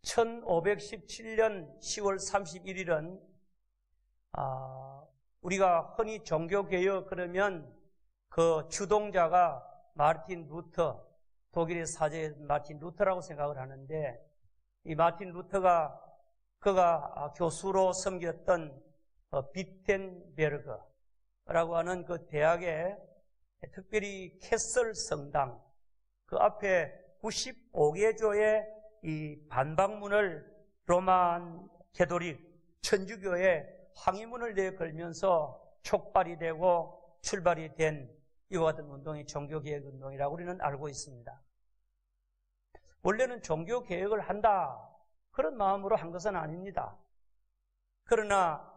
1517년 10월 31일은 우리가 흔히 종교개혁 그러면 그 주동자가 마르틴 루터, 독일의 사제 마르틴 루터라고 생각을 하는데, 이 마르틴 루터가 그가 교수로 섬겼던 비텐베르그라고 하는 그 대학에 특별히 캐슬 성당 그 앞에 95개 교의 이 반박문을 로만 가톨릭 천주교의 항의문을 내걸면서 촉발이 되고 출발이 된 이와 같은 운동이 종교개혁 운동이라고 우리는 알고 있습니다. 원래는 종교개혁을 한다 그런 마음으로 한 것은 아닙니다. 그러나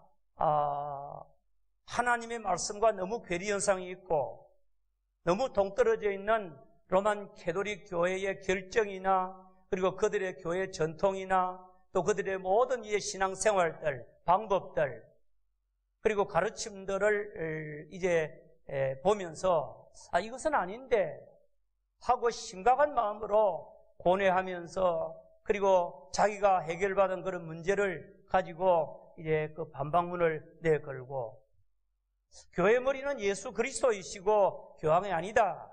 하나님의 말씀과 너무 괴리현상이 있고 너무 동떨어져 있는 로만 가톨릭 교회의 결정이나 그리고 그들의 교회 전통이나 또 그들의 모든 이제 신앙생활들, 방법들 그리고 가르침들을 이제 보면서 이것은 아닌데 하고 심각한 마음으로 고뇌하면서 그리고 자기가 해결받은 그런 문제를 가지고 이제 그 반박문을 내걸고 교회 머리는 예수 그리스도이시고 교황이 아니다.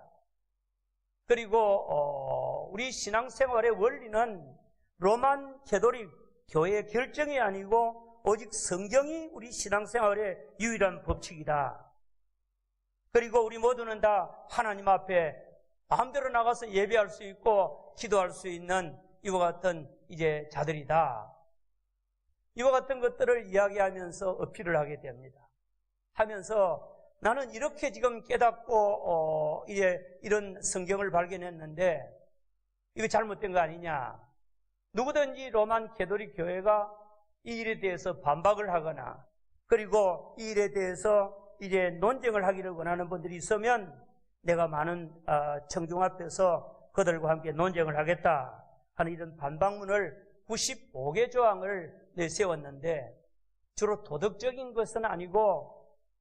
그리고 우리 신앙생활의 원리는 로만 가톨릭 교회의 결정이 아니고 오직 성경이 우리 신앙생활의 유일한 법칙이다. 그리고 우리 모두는 다 하나님 앞에 마음대로 나가서 예배할 수 있고 기도할 수 있는 이와 같은 이제 자들이다. 이와 같은 것들을 이야기하면서 어필을 하게 됩니다. 하면서 나는 이렇게 지금 깨닫고 이제 이런 성경을 발견했는데 이거 잘못된 거 아니냐. 누구든지 로만 가톨릭 교회가 이 일에 대해서 반박을 하거나 그리고 이 일에 대해서 이제 논쟁을 하기를 원하는 분들이 있으면 내가 많은 청중 앞에서 그들과 함께 논쟁을 하겠다 하는 이런 반박문을 95개 조항을 내세웠는데 주로 도덕적인 것은 아니고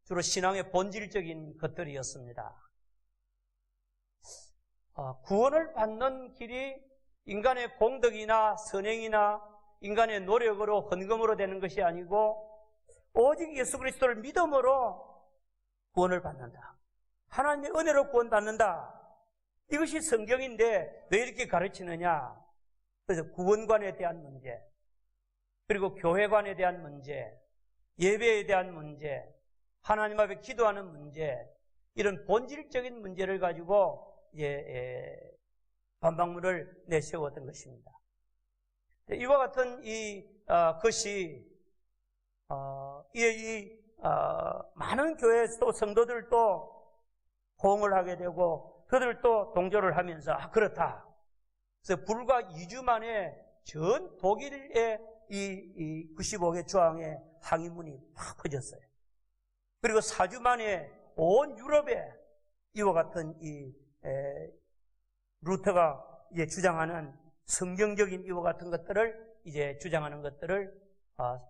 주로 신앙의 본질적인 것들이었습니다. 구원을 받는 길이 인간의 공덕이나 선행이나 인간의 노력으로 헌금으로 되는 것이 아니고 오직 예수 그리스도를 믿음으로 구원을 받는다. 하나님의 은혜로 구원받는다. 이것이 성경인데 왜 이렇게 가르치느냐. 그래서 구원관에 대한 문제, 그리고 교회관에 대한 문제, 예배에 대한 문제, 하나님 앞에 기도하는 문제, 이런 본질적인 문제를 가지고 반박문을 내세웠던 것입니다. 이와 같은 것이 많은 교회 또 성도들도 호응을 하게 되고 그들도 동조를 하면서 그렇다. 그래서 불과 2주 만에 전 독일의 이 95개 조항의 항의문이 막 퍼졌어요. 그리고 4주 만에 온 유럽에 이와 같은 루터가 이제 주장하는 성경적인 이와 같은 것들을 이제 주장하는 것들을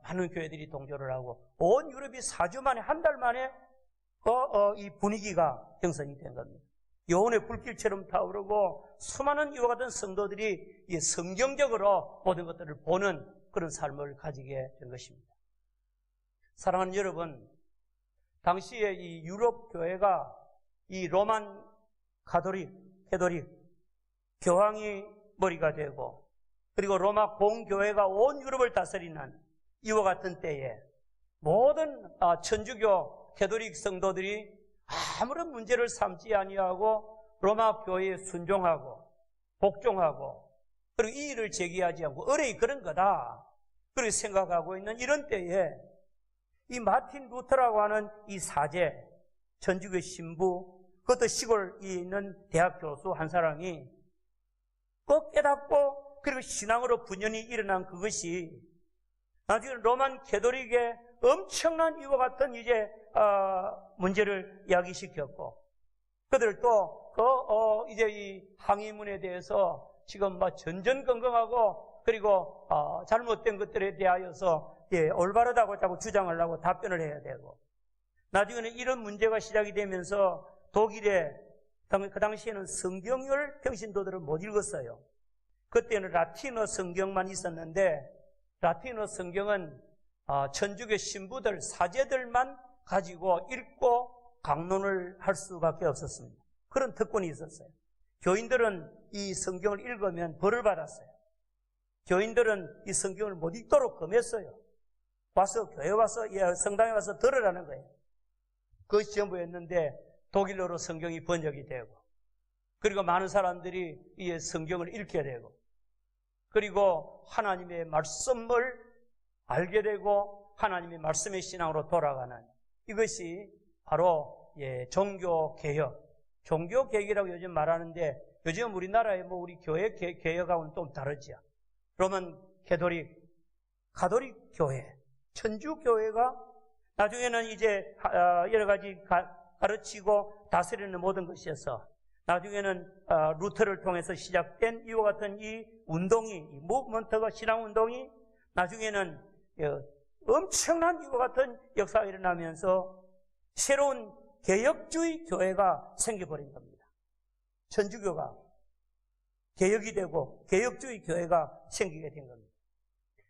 많은 교회들이 동조를 하고 온 유럽이 4주 만에 한 달 만에 이 분위기가 형성이 된 겁니다. 영혼의 불길처럼 타오르고 수많은 이와 같은 성도들이 성경적으로 모든 것들을 보는 그런 삶을 가지게 된 것입니다. 사랑하는 여러분, 당시에 이 유럽 교회가 이 로만 가톨릭 교황이 머리가 되고 그리고 로마 공교회가 온 유럽을 다스리는 이와 같은 때에 모든 천주교 가톨릭 성도들이 아무런 문제를 삼지 아니하고 로마 교회에 순종하고 복종하고 그리고 이의를 제기하지 않고 의뢰이 그런 거다 그렇게 생각하고 있는 이런 때에 이 마틴 루터라고 하는 이 사제 천주교 신부 그것도 시골에 있는 대학 교수 한 사람이 꼭 깨닫고 그리고 신앙으로 분연히 일어난 그것이 나중에 로만 가톨릭의 엄청난 이와 같은 이제 문제를 야기시켰고 그들도 이제 이 항의문에 대해서 지금 전전긍긍하고 그리고 잘못된 것들에 대하여서 올바르다고 자꾸 주장을 하고 답변을 해야 되고 나중에는 이런 문제가 시작이 되면서 독일에 그 당시에는 성경을 평신도들은 못 읽었어요. 그때는 라틴어 성경만 있었는데 라틴어 성경은 천주교 신부들, 사제들만 가지고 읽고 강론을 할 수밖에 없었습니다. 그런 특권이 있었어요. 교인들은 이 성경을 읽으면 벌을 받았어요. 교인들은 이 성경을 못 읽도록 금했어요. 교회 와서, 성당에 와서 들으라는 거예요. 그것이 전부였는데 독일어로 성경이 번역이 되고, 그리고 많은 사람들이 이 성경을 읽게 되고, 그리고 하나님의 말씀을 알게 되고 하나님의 말씀의 신앙으로 돌아가는, 이것이 바로 종교개혁, 종교개혁이라고 요즘 말하는데, 요즘 우리나라의 우리 교회 개혁하고는 좀 다르죠. 로만 가톨릭 교회, 천주교회가 나중에는 이제 여러 가지 가르치고 다스리는 모든 것이어서, 나중에는 루터를 통해서 시작된 이와 같은 이 운동이, 이 무브먼트가, 신앙운동이 나중에는 엄청난 이와 같은 역사가 일어나면서 새로운 개혁주의 교회가 생겨버린 겁니다. 천주교가 개혁이 되고 개혁주의 교회가 생기게 된 겁니다.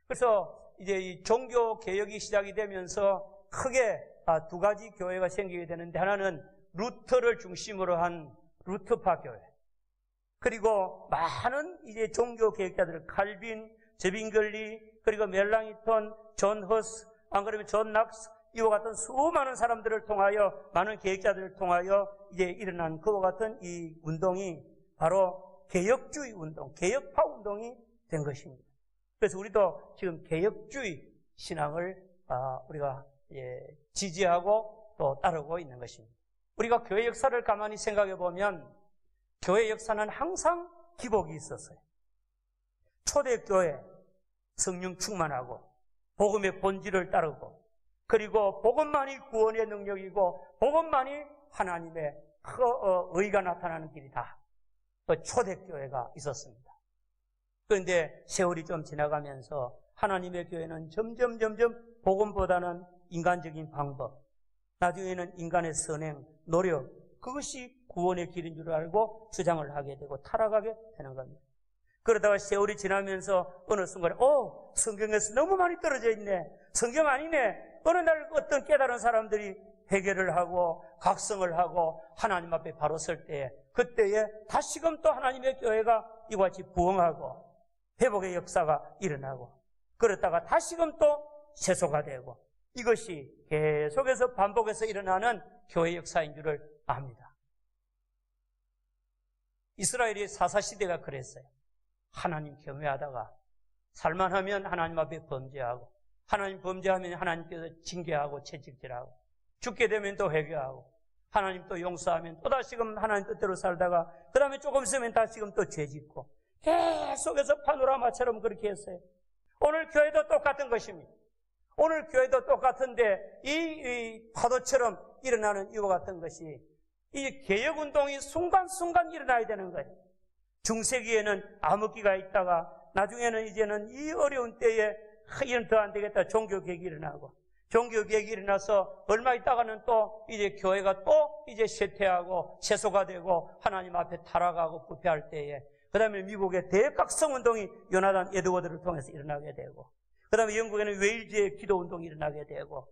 그래서 이제 이 종교 개혁이 시작이 되면서 크게 두 가지 교회가 생기게 되는데, 하나는 루터를 중심으로 한 루터파 교회, 그리고 많은 이제 종교 개혁자들, 칼빈, 제빙글리, 그리고 멜랑이톤, 존 허스, 안 그러면 존 낙스, 이와 같은 수많은 사람들을 통하여, 많은 개혁자들을 통하여 이제 일어난 그와 같은 이 운동이 바로 개혁주의 운동, 개혁파 운동이 된 것입니다. 그래서 우리도 지금 개혁주의 신앙을 우리가 지지하고 또 따르고 있는 것입니다. 우리가 교회 역사를 가만히 생각해 보면 교회 역사는 항상 기복이 있었어요. 초대교회 성령 충만하고 복음의 본질을 따르고, 그리고 복음만이 구원의 능력이고 복음만이 하나님의 의가 나타나는 길이다. 초대교회가 있었습니다. 그런데 세월이 좀 지나가면서 하나님의 교회는 점점 복음보다는 인간적인 방법, 나중에는 인간의 선행, 노력, 그것이 구원의 길인 줄 알고 주장을 하게 되고 타락하게 되는 겁니다. 그러다가 세월이 지나면서 어느 순간에 성경에서 너무 많이 떨어져 있네, 성경 아니네, 어느 날 어떤 깨달은 사람들이 회개를 하고 각성을 하고 하나님 앞에 바로 설 때에, 그때에 다시금 또 하나님의 교회가 이와 같이 부흥하고 회복의 역사가 일어나고, 그러다가 다시금 또 세소가 되고, 이것이 계속해서 반복해서 일어나는 교회 역사인 줄을 압니다. 이스라엘의 사사시대가 그랬어요. 하나님 경외하다가 살만하면 하나님 앞에 범죄하고, 하나님 범죄하면 하나님께서 징계하고 채찍질하고, 죽게 되면 또 회개하고, 하나님 또 용서하면 또 다시금 하나님 뜻대로 살다가 그 다음에 조금 있으면 다시금 또 죄짓고, 계속해서 파노라마처럼 그렇게 했어요. 오늘 교회도 똑같은 것입니다. 오늘 교회도 똑같은데 이 파도처럼 일어나는 이와 같은 것이, 이 개혁운동이 순간순간 일어나야 되는 거예요. 중세기에는 암흑기가 있다가 나중에는 이제는 이 어려운 때에 이런 더 안 되겠다, 종교개혁이 일어나고, 종교개혁이 일어나서 얼마 있다가는 또 이제 교회가 또 이제 쇠퇴하고 세소가 되고 하나님 앞에 타락하고 부패할 때에, 그 다음에 미국의 대각성운동이 요나단 에드워드를 통해서 일어나게 되고, 그 다음에 영국에는 웨일즈의 기도운동이 일어나게 되고,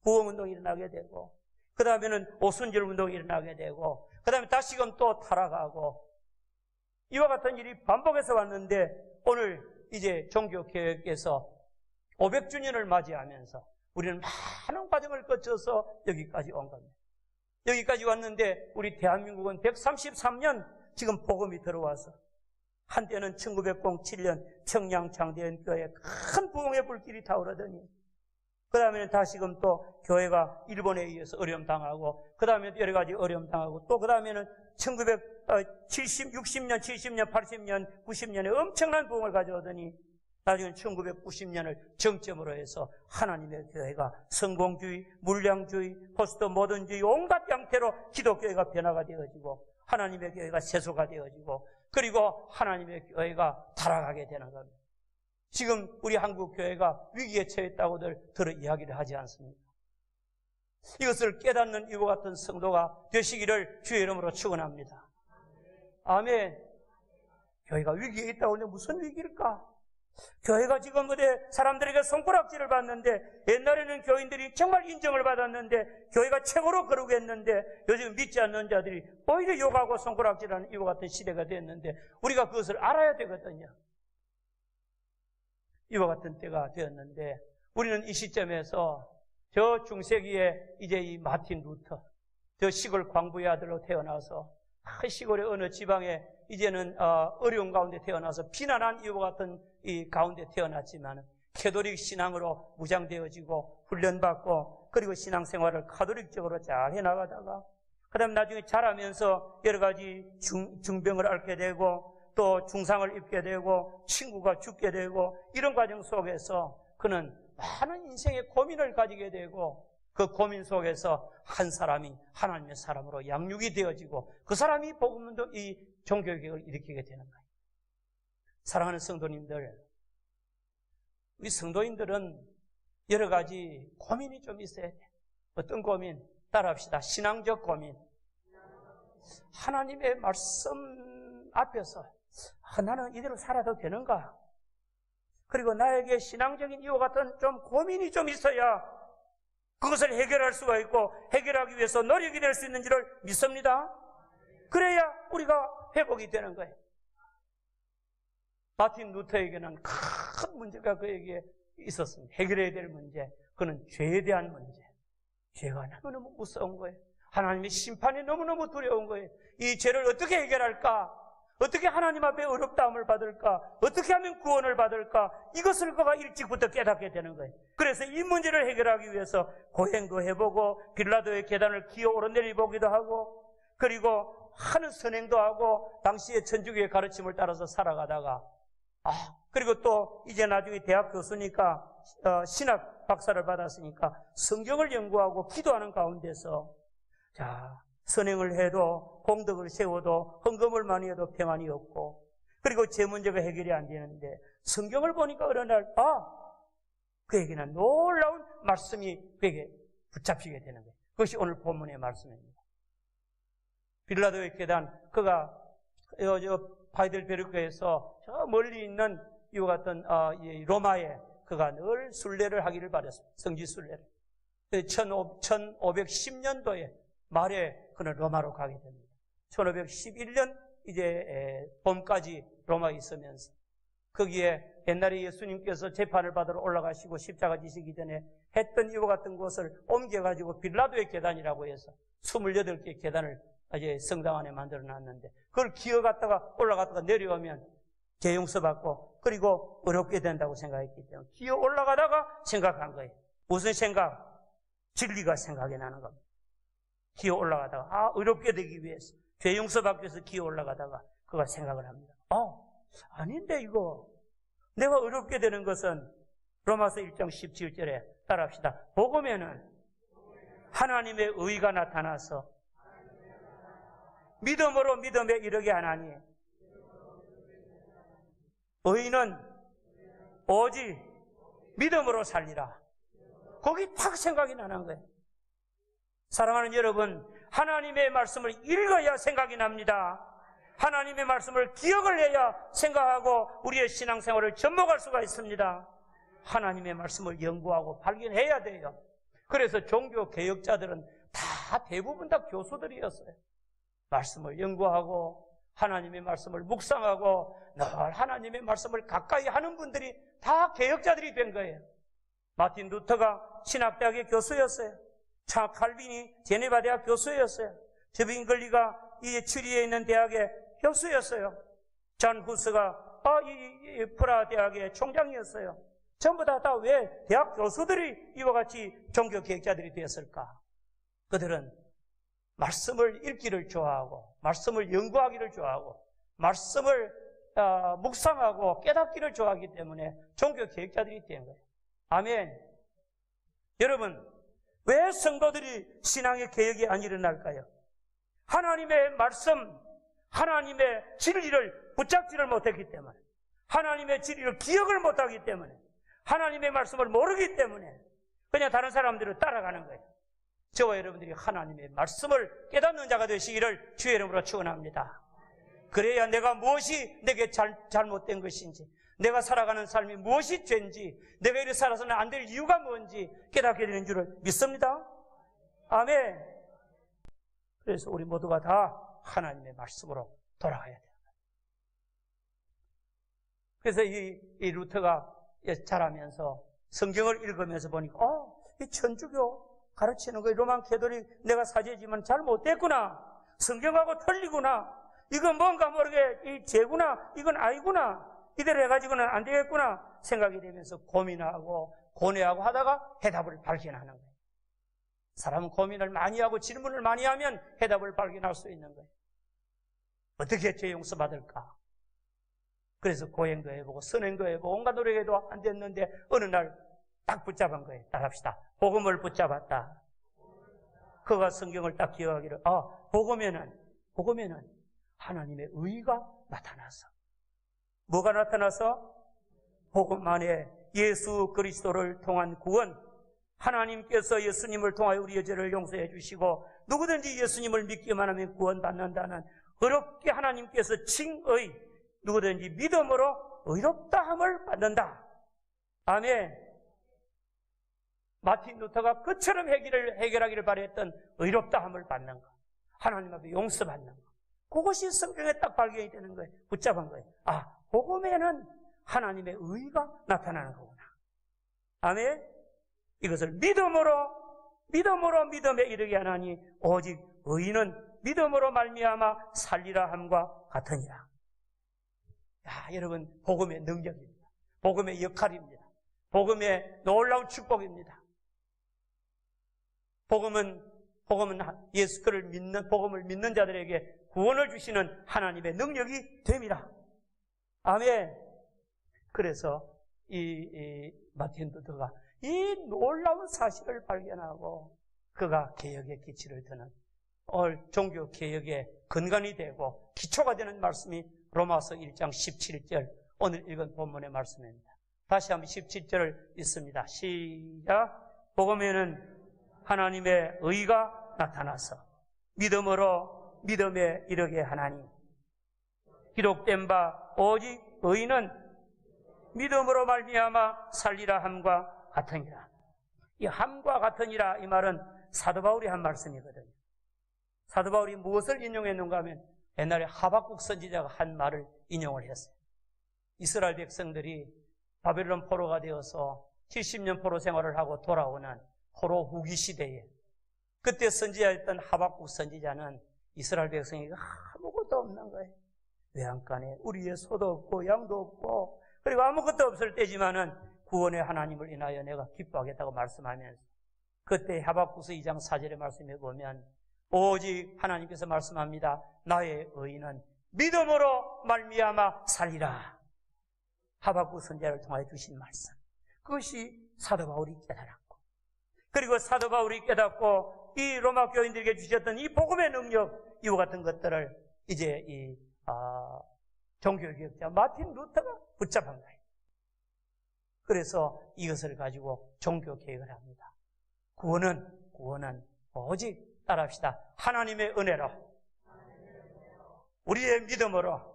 부흥운동이 일어나게 되고, 그 다음에는 오순절 운동이 일어나게 되고, 그 다음에 다시금 또 타락하고, 이와 같은 일이 반복해서 왔는데, 오늘 이제 종교개혁에서 500주년을 맞이하면서 우리는 많은 과정을 거쳐서 여기까지 온 겁니다. 여기까지 왔는데 우리 대한민국은 133년 지금 복음이 들어와서, 한때는 1907년 청량 장대연교회 큰 부흥의 불길이 타오르더니, 그 다음에는 다시금 또 교회가 일본에 의해서 어려움당하고, 그 다음에 여러 가지 어려움당하고, 또 그 다음에는 60년, 70년, 80년, 90년에 엄청난 부흥을 가져오더니, 나중에 1990년을 정점으로 해서 하나님의 교회가 성공주의, 물량주의, 포스트 모던주의 온갖 형태로 기독교회가 변화가 되어지고, 하나님의 교회가 세소가 되어지고, 그리고 하나님의 교회가 타락하게 되는 겁니다. 지금 우리 한국 교회가 위기에 처했다고들 들어 이야기를 하지 않습니까? 이것을 깨닫는 이와 같은 성도가 되시기를 주의 이름으로 축원합니다. 아멘. 교회가 위기에 있다고 하는데 무슨 위기일까? 교회가 지금 어디 사람들에게 손가락질을 받는데, 옛날에는 교인들이 정말 인정을 받았는데 교회가 최고로 거룩했는데 요즘 믿지 않는 자들이 오히려 욕하고 손가락질하는 이와 같은 시대가 됐는데, 우리가 그것을 알아야 되거든요. 이와 같은 때가 되었는데, 우리는 이 시점에서 저 중세기에 이제 이 마틴 루터, 저 시골 광부의 아들로 태어나서 시골의 어느 지방에 이제는 어려운 가운데 태어나서 비난한 이와 같은 이 가운데 태어났지만, 캐톨릭 신앙으로 무장되어지고 훈련받고, 그리고 신앙생활을 카톨릭적으로 잘 해나가다가 그 다음 나중에 자라면서 여러 가지 중병을 앓게 되고 또 중상을 입게 되고 친구가 죽게 되고, 이런 과정 속에서 그는 많은 인생의 고민을 가지게 되고, 그 고민 속에서 한 사람이 하나님의 사람으로 양육이 되어지고 그 사람이 복음도 이 종교개혁을 일으키게 되는 거예요. 사랑하는 성도님들, 우리 성도인들은 여러 가지 고민이 좀 있어야 돼. 어떤 고민? 따라합시다. 신앙적 고민. 하나님의 말씀 앞에서 나는 이대로 살아도 되는가? 그리고 나에게 신앙적인 이와 같은 좀 고민이 좀 있어야 그것을 해결할 수가 있고 해결하기 위해서 노력이 될 수 있는지를 믿습니다. 그래야 우리가 회복이 되는 거예요. 마틴 루터에게는 큰 문제가 그에게 있었습니다. 해결해야 될 문제, 그는 죄에 대한 문제. 죄가 너무너무 무서운 거예요. 하나님의 심판이 너무너무 두려운 거예요. 이 죄를 어떻게 해결할까? 어떻게 하나님 앞에 의롭다함을 받을까? 어떻게 하면 구원을 받을까? 이것을 그가 일찍부터 깨닫게 되는 거예요. 그래서 이 문제를 해결하기 위해서 고행도 해보고 빌라도의 계단을 기어 오르내리보기도 하고, 그리고 하는 선행도 하고 당시의 천주교의 가르침을 따라서 살아가다가 그리고 또 이제 나중에 대학 교수니까 신학 박사를 받았으니까 성경을 연구하고 기도하는 가운데서 선행을 해도 공덕을 세워도 헌금을 많이 해도 평안이 없고, 그리고 제 문제가 해결이 안 되는데 성경을 보니까 어느 날 그에게는 놀라운 말씀이 그에게 붙잡히게 되는 거예요. 그것이 오늘 본문의 말씀입니다. 빌라도의 계단, 그가 하이델베르크에서 저 멀리 있는 이와 같은 로마에 그가 늘 순례를 하기를 바랬습니다. 성지 순례를. 1510년도에 말에 그는 로마로 가게 됩니다. 1511년 이제 봄까지 로마에 있으면서 거기에 옛날에 예수님께서 재판을 받으러 올라가시고 십자가 지시기 전에 했던 이와 같은 곳을 옮겨가지고 빌라도의 계단이라고 해서 28개의 계단을 이제 성당 안에 만들어 놨는데, 그걸 기어갔다가 올라갔다가 내려오면 재용서 받고 그리고 어렵게 된다고 생각했기 때문에 기어 올라가다가 생각한 거예요. 무슨 생각? 진리가 생각이 나는 겁니다. 기어 올라가다가 어렵게 되기 위해서, 죄용서 받기 위해서 기어 올라가다가 그가 생각을 합니다. 아닌데 이거 내가 어렵게 되는 것은 로마서 1장 17절에 따라합시다. 복음에는 하나님의 의가 나타나서 믿음으로 믿음에 이르게 하나니 의인은 오직 믿음으로 살리라. 거기 탁 생각이 나는 거예요. 사랑하는 여러분, 하나님의 말씀을 읽어야 생각이 납니다. 하나님의 말씀을 기억을 해야 생각하고 우리의 신앙생활을 접목할 수가 있습니다. 하나님의 말씀을 연구하고 발견해야 돼요. 그래서 종교 개혁자들은 대부분 다 교수들이었어요. 말씀을 연구하고 하나님의 말씀을 묵상하고 늘 하나님의 말씀을 가까이 하는 분들이 다 개혁자들이 된 거예요. 마틴 루터가 신학대학의 교수였어요. 칼빈이 제네바 대학 교수였어요. 저빙글리가 이 추리에 있는 대학의 교수였어요. 잔 후스가 이 프라하 대학의 총장이었어요. 전부 다 왜 대학 교수들이 이와 같이 종교 개혁자들이 되었을까? 그들은 말씀을 읽기를 좋아하고 말씀을 연구하기를 좋아하고 말씀을 묵상하고 깨닫기를 좋아하기 때문에 종교 개혁자들이 된 거예요. 아멘. 여러분, 왜 성도들이 신앙의 개혁이 안 일어날까요? 하나님의 말씀, 하나님의 진리를 붙잡지를 못했기 때문에, 하나님의 진리를 기억을 못하기 때문에, 하나님의 말씀을 모르기 때문에 그냥 다른 사람들을 따라가는 거예요. 저와 여러분들이 하나님의 말씀을 깨닫는 자가 되시기를 주의 이름으로 축원합니다. 그래야 내가 무엇이 내게 잘못된 것인지, 내가 살아가는 삶이 무엇이 죄인지, 내가 이렇게 살아서는 안 될 이유가 뭔지 깨닫게 되는 줄을 믿습니다. 아멘. 그래서 우리 모두가 다 하나님의 말씀으로 돌아가야 돼요. 그래서 이 루터가 자라면서 성경을 읽으면서 보니까 이 천주교 가르치는 거 로만 캐톨릭 내가 사제지만 잘못됐구나. 성경하고 틀리구나. 이건 뭔가 모르게 이 죄구나. 이건 아니구나. 이대로 해가지고는 안 되겠구나 생각이 되면서 고민하고 고뇌하고 하다가 해답을 발견하는 거예요. 사람은 고민을 많이 하고 질문을 많이 하면 해답을 발견할 수 있는 거예요. 어떻게 죄 용서받을까? 그래서 고행도 해보고 선행도 해보고 온갖 노력해도 안 됐는데 어느 날 딱 붙잡은 거예요. 따라합시다. 복음을 붙잡았다. 그가 성경을 딱 기억하기를 복음에는 하나님의 의가 나타나서 뭐가 나타나서? 복음 안에 예수 그리스도를 통한 구원, 하나님께서 예수님을 통하여 우리의 죄를 용서해 주시고 누구든지 예수님을 믿기만 하면 구원받는다는 어렵게 하나님께서 칭의, 누구든지 믿음으로 의롭다함을 받는다. 아멘. 마틴 루터가 그처럼 해결하기를 바랬던 의롭다함을 받는 것, 하나님 앞에 용서받는 것, 그것이 성경에 딱 발견이 되는 거예요. 붙잡은 거예요. 복음에는 하나님의 의가 나타나는 거구나. 아멘. 이것을 믿음에 이르게 하나니 오직 의인은 믿음으로 말미암아 살리라 함과 같으니라. 여러분, 복음의 능력입니다. 복음의 역할입니다. 복음의 놀라운 축복입니다. 복음은 예수를 믿는, 복음을 믿는 자들에게 구원을 주시는 하나님의 능력이 됩니다. 아멘. 그래서 이 마틴 루터가 이 놀라운 사실을 발견하고 그가 개혁의 기치를 드는 종교 개혁의 근간이 되고 기초가 되는 말씀이 로마서 1장 17절 오늘 읽은 본문의 말씀입니다. 다시 한번 17절을 읽습니다. 시작. 복음에는 하나님의 의가 나타나서 믿음에 이르게 하나니 기록된 바 오직 의인은 믿음으로 말미암아 살리라 함과 같으니라. 이 함과 같으니라 이 말은 사도 바울이 한 말씀이거든요. 사도 바울이 무엇을 인용했는가 하면 옛날에 하박국 선지자가 한 말을 인용을 했어요. 이스라엘 백성들이 바벨론 포로가 되어서 70년 포로 생활을 하고 돌아오는 포로 후기 시대에 그때 선지자였던 하박국 선지자는 이스라엘 백성이 아무것도 없는 거예요. 외양간에 우리의 소도 없고 양도 없고 그리고 아무것도 없을 때지만은 구원의 하나님을 인하여 내가 기뻐하겠다고 말씀하면서 그때 하박국서 2장 4절의 말씀에 보면 오직 하나님께서 말씀합니다. 나의 의인은 믿음으로 말미암아 살리라. 하박국 선지자를 통하여 주신 말씀. 그것이 사도 바울이 깨달았고 그리고 사도 바울이 깨닫고 이 로마 교인들에게 주셨던 이 복음의 능력 이와 같은 것들을 이제 이 종교개혁자 마틴 루터가 붙잡은 거예요. 그래서 이것을 가지고 종교개혁을 합니다. 구원은 오직 따라합시다. 하나님의 은혜로 우리의 믿음으로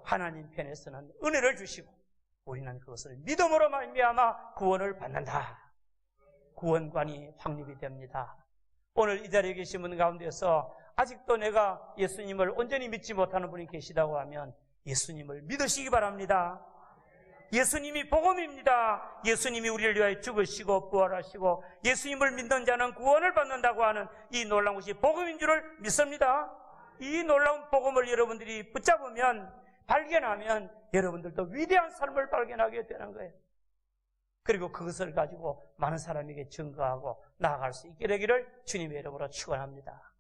하나님 편에서는 은혜를 주시고 우리는 그것을 믿음으로 말미암아 구원을 받는다. 구원관이 확립이 됩니다. 오늘 이 자리에 계신 분 가운데서 아직도 내가 예수님을 온전히 믿지 못하는 분이 계시다고 하면 예수님을 믿으시기 바랍니다. 예수님이 복음입니다. 예수님이 우리를 위하여 죽으시고 부활하시고 예수님을 믿는 자는 구원을 받는다고 하는 이 놀라운 것이 복음인 줄을 믿습니다. 이 놀라운 복음을 여러분들이 붙잡으면 발견하면 여러분들도 위대한 삶을 발견하게 되는 거예요. 그리고 그것을 가지고 많은 사람에게 증거하고 나아갈 수 있게 되기를 주님의 이름으로 축원합니다.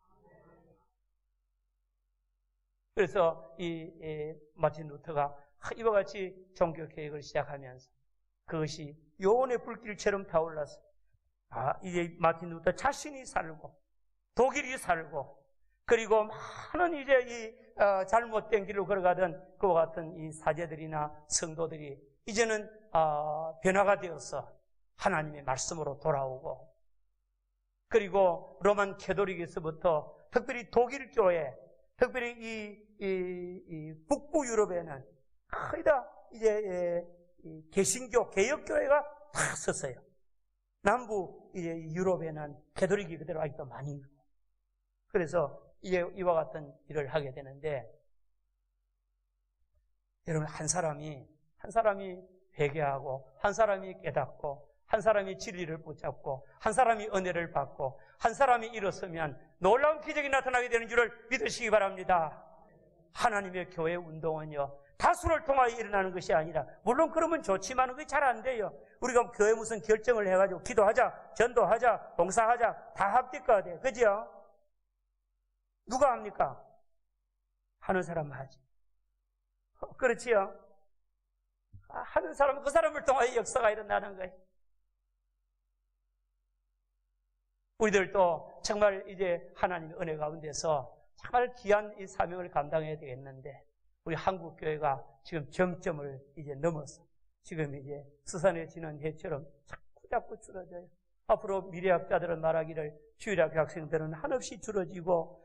그래서 이 마틴 루터가 이와 같이 종교개혁을 시작하면서 그것이 요원의 불길처럼 타올라서 이제 마틴 루터 자신이 살고 독일이 살고 그리고 많은 이제 이 잘못된 길로 걸어가던 그와 같은 이 사제들이나 성도들이 이제는 변화가 되어서 하나님의 말씀으로 돌아오고 그리고 로만 캐톨릭에서부터 특별히 독일 교회 특별히 이 북부 유럽에는 거의 다 이제 개신교, 개혁교회가 다 섰어요. 남부 이제 유럽에는 가톨릭이 그대로 아직도 많이 있고. 그래서 이제 이와 같은 일을 하게 되는데, 여러분 한 사람이 회개하고, 한 사람이 깨닫고, 한 사람이 진리를 붙잡고, 한 사람이 은혜를 받고, 한 사람이 일어서면 놀라운 기적이 나타나게 되는 줄을 믿으시기 바랍니다. 하나님의 교회 운동은요, 다수를 통하여 일어나는 것이 아니라, 물론 그러면 좋지만 그게 잘 안 돼요. 우리가 교회 무슨 결정을 해가지고 기도하자, 전도하자, 봉사하자 다 합니까? 그죠? 누가 합니까? 하는 사람만 하지. 그렇지요? 하는 사람은 그 사람을 통하여 역사가 일어나는 거예요. 우리들도 정말 이제 하나님의 은혜 가운데서 정말 귀한 이 사명을 감당해야 되겠는데, 우리 한국교회가 지금 정점을 이제 넘어서 지금 이제 수산에 지는 해처럼 자꾸 줄어져요. 앞으로 미래학자들은 말하기를 주일학교 학생들은 한없이 줄어지고,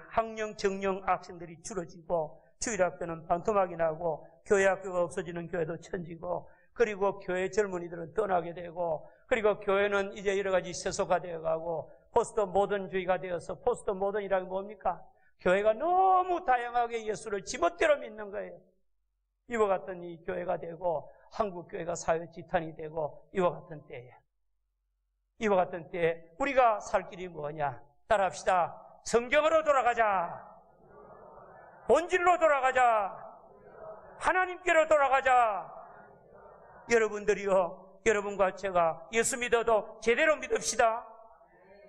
학령, 정령 학생들이 줄어지고, 주일학교는 반토막이 나고, 교회학교가 없어지는 교회도 천지고, 그리고 교회 젊은이들은 떠나게 되고, 그리고 교회는 이제 여러 가지 세속화 되어가고, 포스트 모던주의가 되어서, 포스트 모던이라는 게 뭡니까? 교회가 너무 다양하게 예수를 지멋대로 믿는 거예요. 이와 같은 이 교회가 되고, 한국교회가 사회지탄이 되고, 이와 같은 때에 우리가 살 길이 뭐냐? 따라합시다. 성경으로 돌아가자. 본질로 돌아가자. 하나님께로 돌아가자. 여러분들이요, 여러분과 제가 예수 믿어도 제대로 믿읍시다.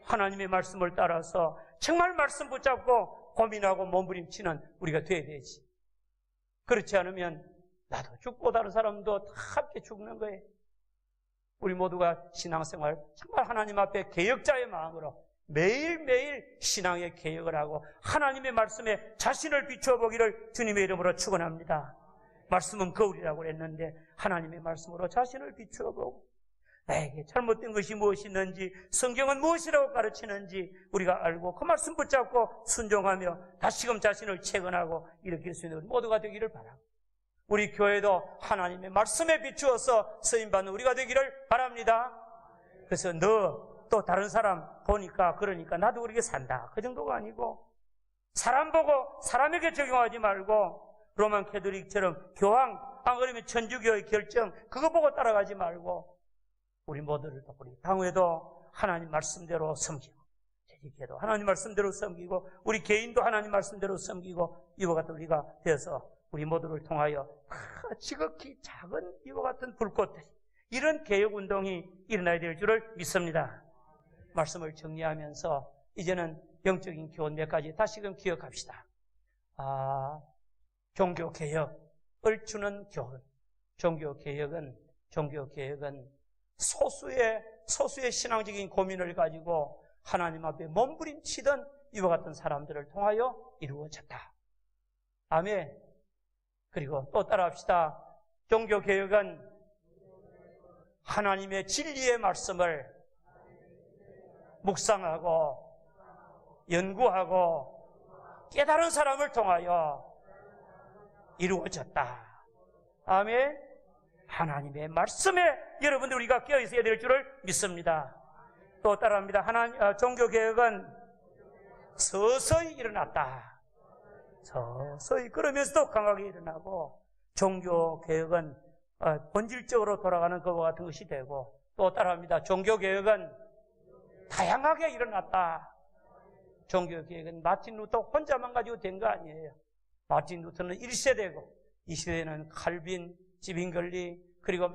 하나님의 말씀을 따라서 정말 말씀 붙잡고 고민하고 몸부림치는 우리가 돼야 되지. 그렇지 않으면 나도 죽고 다른 사람도 다 함께 죽는 거예요. 우리 모두가 신앙생활 정말 하나님 앞에 개혁자의 마음으로 매일매일 신앙의 개혁을 하고 하나님의 말씀에 자신을 비춰보기를 주님의 이름으로 축원합니다. 말씀은 거울이라고 했는데 하나님의 말씀으로 자신을 비추어보고, 나에게 잘못된 것이 무엇이 있는지, 성경은 무엇이라고 가르치는지 우리가 알고 그 말씀 붙잡고 순종하며 다시금 자신을 채근하고 일으킬 수 있는 모두가 되기를 바랍니다. 우리 교회도 하나님의 말씀에 비추어서 쓰임받는 우리가 되기를 바랍니다. 그래서 너 또 다른 사람 보니까 그러니까 나도 그렇게 산다, 그 정도가 아니고, 사람 보고 사람에게 적용하지 말고 로만 캐톨릭처럼 교황, 안 그러면 천주교의 결정 그거 보고 따라가지 말고, 우리 모두를 우리 당회도 하나님 말씀대로 섬기고, 재직회도 하나님 말씀대로 섬기고, 우리 개인도 하나님 말씀대로 섬기고, 이와 같은 우리가 되어서 우리 모두를 통하여 지극히 작은 이와 같은 불꽃들이, 이런 개혁운동이 일어나야 될 줄을 믿습니다. 말씀을 정리하면서 이제는 영적인 교훈 몇 가지 다시금 기억합시다. 종교개혁을 주는 교훈. 종교개혁은 소수의 신앙적인 고민을 가지고 하나님 앞에 몸부림치던 이와 같은 사람들을 통하여 이루어졌다. 아멘. 그리고 또 따라합시다. 종교개혁은 하나님의 진리의 말씀을 묵상하고 연구하고 깨달은 사람을 통하여 이루어졌다. 아멘. 하나님의 말씀에 여러분들 우리가 깨어있어야 될 줄을 믿습니다. 또 따라합니다. 종교개혁은 서서히 일어났다. 서서히. 그러면서도 강하게 일어나고, 종교개혁은 본질적으로 돌아가는 것과 같은 것이 되고, 또 따라합니다. 종교개혁은 다양하게 일어났다. 종교개혁은 마틴 루터 혼자만 가지고 된 거 아니에요. 마틴 루터는 1세대고 2세대는 칼빈, 지빙글리, 그리고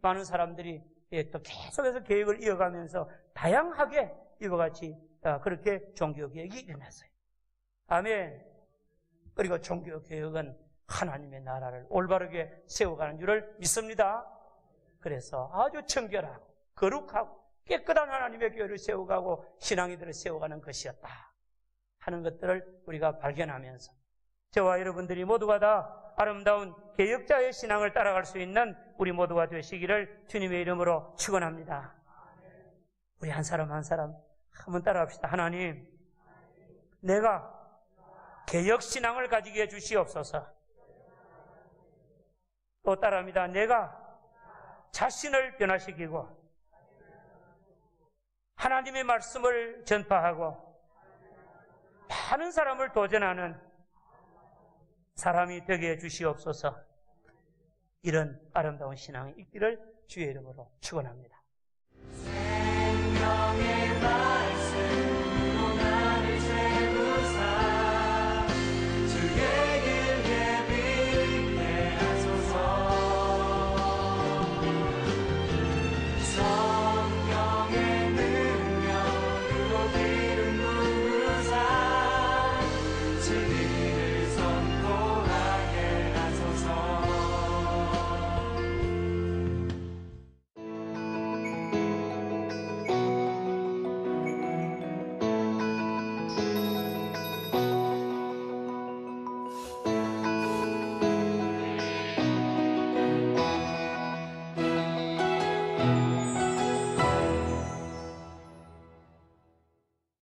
많은 사람들이 또 계속해서 개혁을 이어가면서 다양하게 이와 같이 그렇게 종교개혁이 일어났어요. 아멘. 그리고 종교개혁은 하나님의 나라를 올바르게 세워가는 줄을 믿습니다. 그래서 아주 청결하고 거룩하고 깨끗한 하나님의 교회를 세워가고 신앙이들을 세워가는 것이었다 하는 것들을 우리가 발견하면서 저와 여러분들이 모두가 다 아름다운 개혁자의 신앙을 따라갈 수 있는 우리 모두가 되시기를 주님의 이름으로 축원합니다. 우리 한 사람 한 사람 한번 따라합시다. 하나님, 내가 개혁신앙을 가지게 해 주시옵소서. 또 따라합니다. 내가 자신을 변화시키고 하나님의 말씀을 전파하고 많은 사람을 도전하는 사람이 되게 해 주시옵소서. 이런 아름다운 신앙이 있기를 주의 이름으로 축원합니다. 생명의